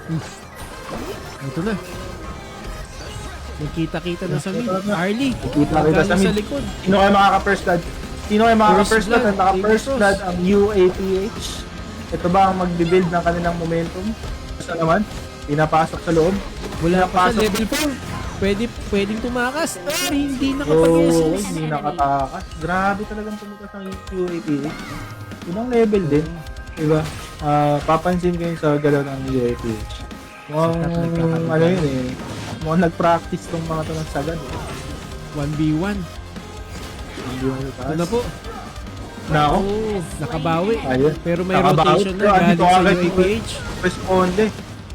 Ito na. Nagkita-kita na sa mid. Arlie. Kita sa mid. likod. Sino kayo makaka-first blood? Sino kayo makaka-first First blood? blood. Ang naka-first Cross. blood ang UAPH. Ito ba ang magbibuild ng kanilang momentum? Basta naman, pinapasok sa loob. Wala pa sa Pinapasok. level 4. Pwedeng tumakas. Hindi Oh, nakapag-SS. hindi nakatakas. Grabe talagang tumikas ng UAPH. Ibang level din. Diba? Papansin ko yun sa galaw ng UAPH. Mukhang, ano yun eh. Mukhang nag-practice tong mga to ng sagad. 1v1. Hindi mo Ito nataas. na po. Nako. Oo, nakabawi. Ayun. Pero may Nakabawi. rotation na Pero galing andito sa agad yung UAPH. Responde.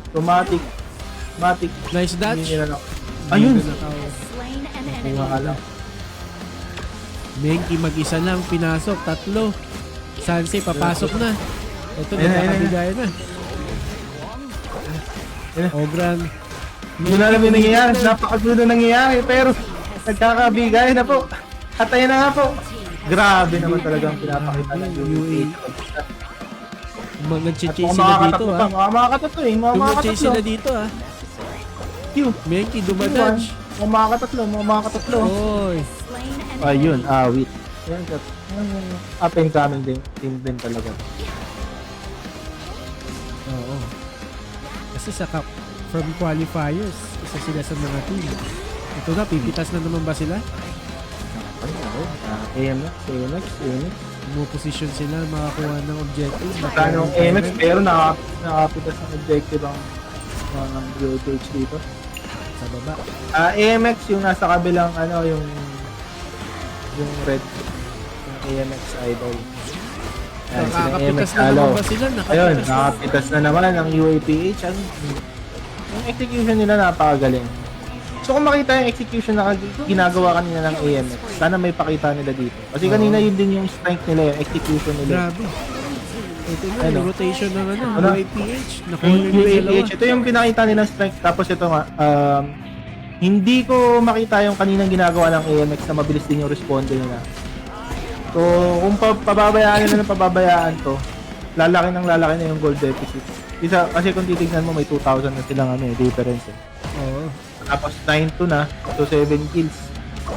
Automatic. Matic. Nice Hindi dodge. nila na. Ayun. Slain an Kuha ka enemy. lang. Menki mag-isa lang, pinasok, tatlo. Sansei, papasok na. Ito, Ayan, nagkakabigayan na. Ayan. Ogran. Hindi na alam yung nangyayari. Napakagulo na nangyayari. Pero nagkakabigay na po. At ayun na nga po. Grabe naman talagang pinapakita ng UAPH. Nag-chase At sila dito, makakatatlo pa. ha. Makakatatlo eh. Nag-chase Makakatatlo. sila dito, ha. Q. Menki, dumadodge. Makakatatlo. Makakatatlo. Oy. Slain an Ayun, awit. Yan, up and coming din, team din talaga. Oo. Kasi sa from qualifiers, isa sila sa mga team. Ito na, pipitas na naman ba sila? AMX. Mo-position sila, makakuha ng objective. Magkano ang AMX pero nakapitas ng objective ang UAPH dito. Sa baba. AMX yung nasa kabilang yung red yung AMX idol. Yan, sila Nakakapitas AMX na halo. naman ba sila? Ayun, Nakapitas na. nakapitas na naman ang UAPH. Yung execution nila napakagaling. So kung makita yung execution na ginagawa kanina ng AMX, sana may pakita nila dito. Kasi kanina yun din yung strength nila, yung execution nila. Grabe. Ito na, Ano? yung rotation ng Ano? UAPH. Yung Nakuha na yung dalawa. UAPH, ito yung pinakita nilang strength. Tapos ito nga, hindi ko makita yung kaninang ginagawa ng AMX na mabilis din yung responde nila. So, kung pababayaan nila ng pababayaan to, lalaki na yung gold deficit. Kasi kung titignan mo, may 2,000 na silang difference eh. Oo. Tapos 9-2 na, so 7 kills.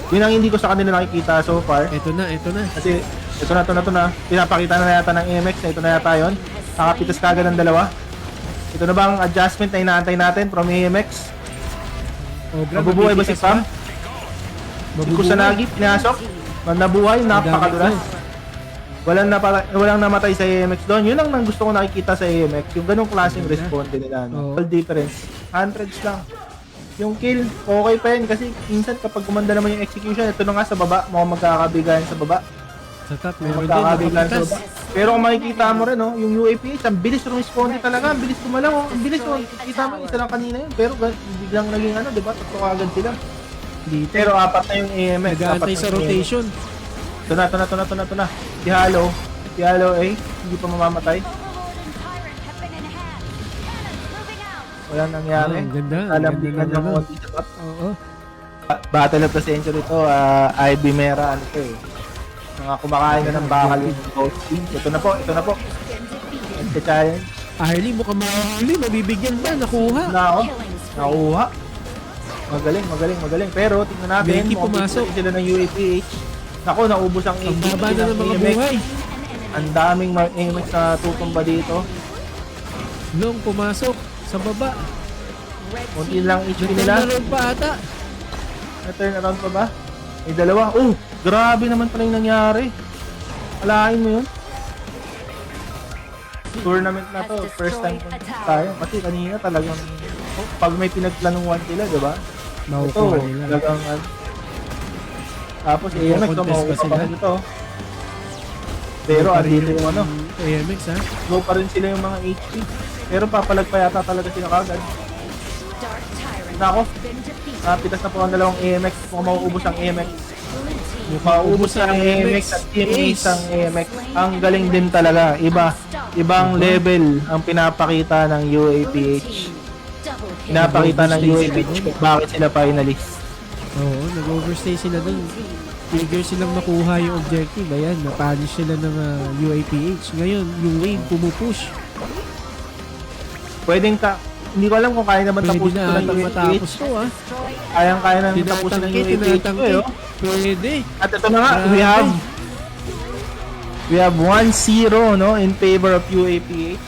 Yun ang hindi ko sa kanila nakikita so far. Ito na. Kasi ito na. Pinapakita na yata ng AMX na ito na yata yun. Nakapitas kagad ng dalawa. Ito na ba ang adjustment na inaantay natin from AMX? Ogran, Mabubuhay ba si mapipitas Pam? Si Kusanagi, pinasok. Nabuhay, napakadulas. Walang namatay sa AMX doon. Yun ang gusto ko nakikita sa AMX. Yung ganong klaseng responde nila. Oo. All difference. Hundreds lang. Yung kill, okay pa yun. Kasi minsan kapag gumanda naman yung execution, ito na nga sa baba. Mukhang magkakabigayan sa baba. Sa top, meron din. Magkakabigayan sa Nakapitas. baba. Pero kung makikita mo rin, yung UAPH, ang bilis responde talaga. Ang bilis kumalaw. Ang bilis. Kita mo, isa lang kanina yun. Pero biglang naging diba? Tatlo agad sila. Dito. Pero apat na yung AMX. Nag-aantay apat sa na yung AMX. rotation. Ito na. Si Halo, hindi pa mamamatay. Walang nangyari. Ah, ang ganda. Ang Alambigan ganda ng naman. konti sa top. Oo. Battle of the Century to, Ivy Mera, mga kumakain na ng bakal yung ghost team. Ito na po. Ito challenge. Arlie, mukhang mahuli. Mabibigyan ba? Nakuha. Nakuha. Magaling. Pero tingnan natin, Menki pumasok. sila ng UAPH. Naku, naubos ang Ang HP baba na ng mga AMX. buhay. Ang daming mga AMX na tutumba dito. Long pumasok sa baba. Kunti lang HP nila. Nagtanaroon pa ata. Na-turn around pa ba? May dalawa. Oh, grabe naman pala yung nangyari. Alain mo yun. Tournament na to. First time tayo. Kasi kanina talagang pag may pinagplanuhan sila, diba? Ito, Makukuha nila. talagang tapos AMX, Contest pa makukuha sila. pa dito. Pero andito yung AMX, ha? go pa rin sila yung mga HP. Pero papalag pa yata talaga sila kagad. Nako, napitas na po ang dalawang AMX. Mukhang mauubos ang AMX. Mauubos ang AMX at teammates ang AMX. Ang galing din talaga. Ibang level ang pinapakita ng UAPH. Pinapakita ng UAPH kung bakit sila finalist. Oo, nag-overstay sila dun. Trigger silang makuha yung objective. Ayan, napanish sila ng UAPH. Ngayon, yung wave pumupush. Pwedeng Hindi ko alam kung kaya naman Pwede tapusin na ko ng atang matapos UAPH. to ah. Kayang-kaya na tapusin ng Tinatangke, UAPH ko tinatangke. eh. Oh. Pwede. At ito na nga, Grabe. we have 1-0 no in favor of UAPH.